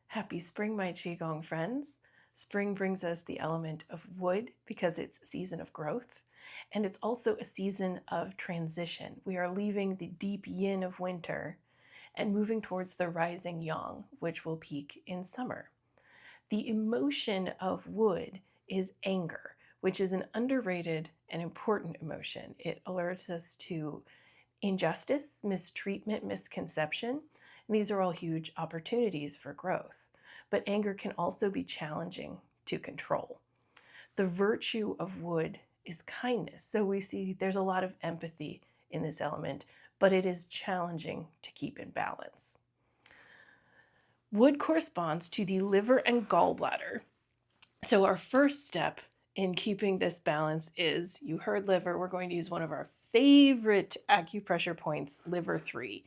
Happy spring, my Qigong friends. Spring brings us the element of wood because it's a season of growth, and it's also a season of transition. We are leaving the deep yin of winter and moving towards the rising yang, which will peak in summer. The emotion of wood is anger, which is an underrated and important emotion. It alerts us to injustice, mistreatment, misconception, and these are all huge opportunities for growth. But anger can also be challenging to control. The virtue of wood is kindness. So we see there's a lot of empathy in this element, but it is challenging to keep in balance. Wood corresponds to the liver and gallbladder. So our first step in keeping this balance is, you heard liver, we're going to use one of our favorite acupressure points, liver 3.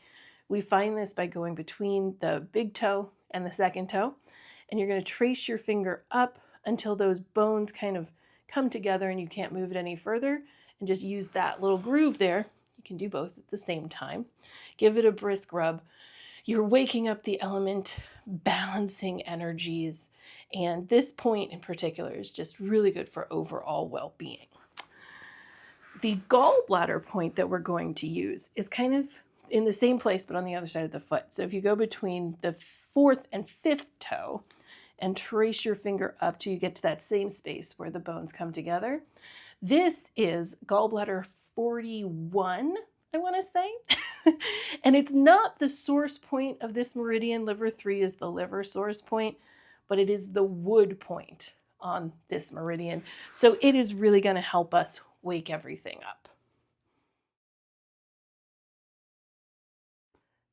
We find this by going between the big toe and the second toe, and you're going to trace your finger up until those bones kind of come together and you can't move it any further, and just use that little groove there. You can do both at the same time. Give it a brisk rub. You're waking up the element, balancing energies, and this point in particular is just really good for overall well-being. The gallbladder point that we're going to use is kind of in the same place, but on the other side of the foot. So if you go between the 4th and 5th toe and trace your finger up till you get to that same space where the bones come together, this is gallbladder 41, I want to say. And it's not the source point of this meridian. Liver 3 is the liver source point, but it is the wood point on this meridian. So it is really going to help us wake everything up.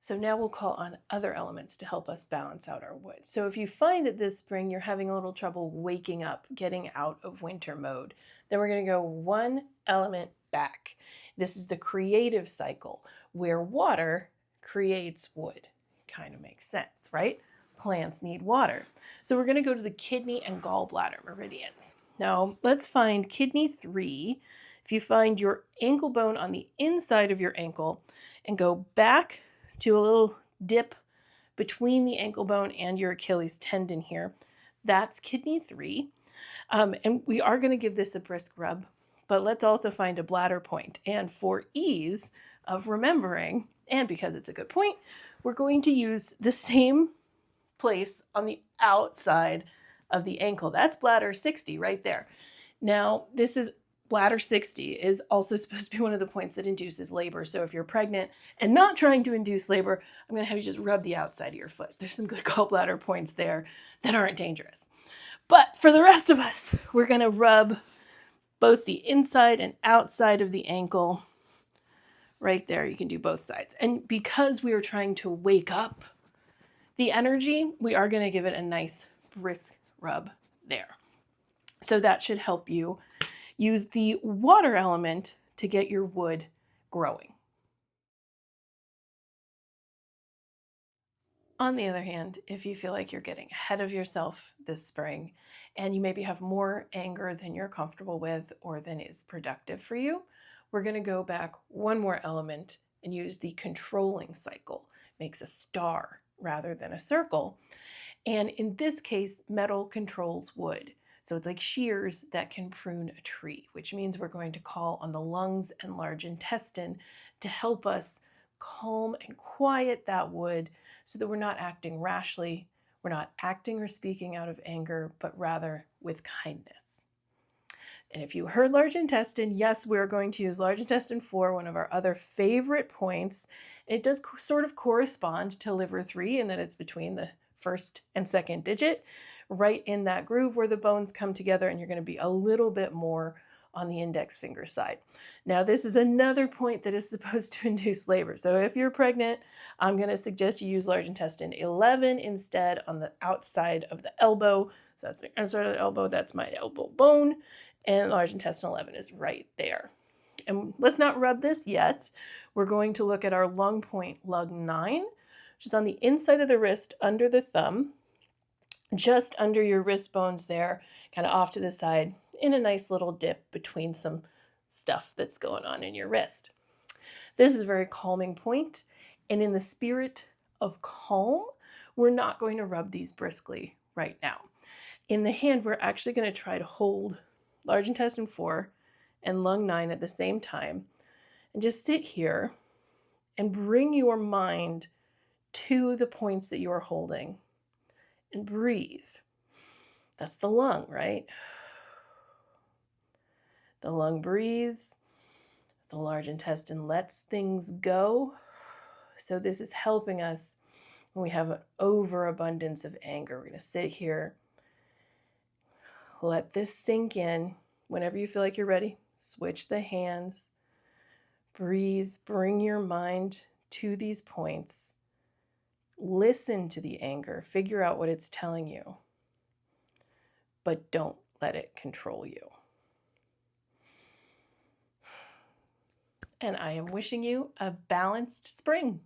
So now we'll call on other elements to help us balance out our wood. So if you find that this spring you're having a little trouble waking up, getting out of winter mode, then we're going to go one element back. This is the creative cycle where water creates wood. Kind of makes sense, right? Plants need water. So we're going to go to the kidney and gallbladder meridians. Now let's find kidney 3. If you find your ankle bone on the inside of your ankle and go back to a little dip between the ankle bone and your Achilles tendon here, that's kidney 3. And we are going to give this a brisk rub, but let's also find a bladder point. And for ease of remembering, and because it's a good point, we're going to use the same place on the outside of the ankle. That's bladder 60 right there. Now, this is bladder 60 is also supposed to be one of the points that induces labor. So if you're pregnant and not trying to induce labor, I'm going to have you just rub the outside of your foot. There's some good gallbladder points there that aren't dangerous. But for the rest of us, we're going to rub both the inside and outside of the ankle right there. You can do both sides. And because we are trying to wake up the energy, we are going to give it a nice brisk rub there. So that should help you use the water element to get your wood growing. On the other hand, if you feel like you're getting ahead of yourself this spring and you maybe have more anger than you're comfortable with or than is productive for you, we're going to go back one more element and use the controlling cycle. It makes a star rather than a circle. And in this case, metal controls wood. So it's like shears that can prune a tree, which means we're going to call on the lungs and large intestine to help us calm and quiet that wood so that we're not acting rashly, we're not acting or speaking out of anger, but rather with kindness. And if you heard large intestine, yes, we're going to use large intestine 4, one of our other favorite points. It does sort of correspond to liver 3 in that it's between the first and second digit, right in that groove where the bones come together, and you're going to be a little bit more on the index finger side. Now, this is another point that is supposed to induce labor. So if you're pregnant, I'm going to suggest you use large intestine 11 instead on the outside of the elbow. So that's the outside of the elbow, that's my elbow bone, and large intestine 11 is right there. And let's not rub this yet. We're going to look at our lung point, lung 9, which is on the inside of the wrist, under the thumb, just under your wrist bones there, kind of off to the side, in a nice little dip between some stuff that's going on in your wrist. This is a very calming point, and in the spirit of calm, We're not going to rub these briskly right now. In the hand, we're actually going to try to hold large intestine 4 and lung 9 at the same time. And just sit here and bring your mind to the points that you are holding and breathe. That's the lung, right? The lung breathes. The large intestine lets things go. So this is helping us when we have an overabundance of anger. We're going to sit here, let this sink in. Whenever you feel like you're ready, switch the hands, breathe, bring your mind to these points. Listen to the anger, figure out what it's telling you, but don't let it control you. And I am wishing you a balanced spring.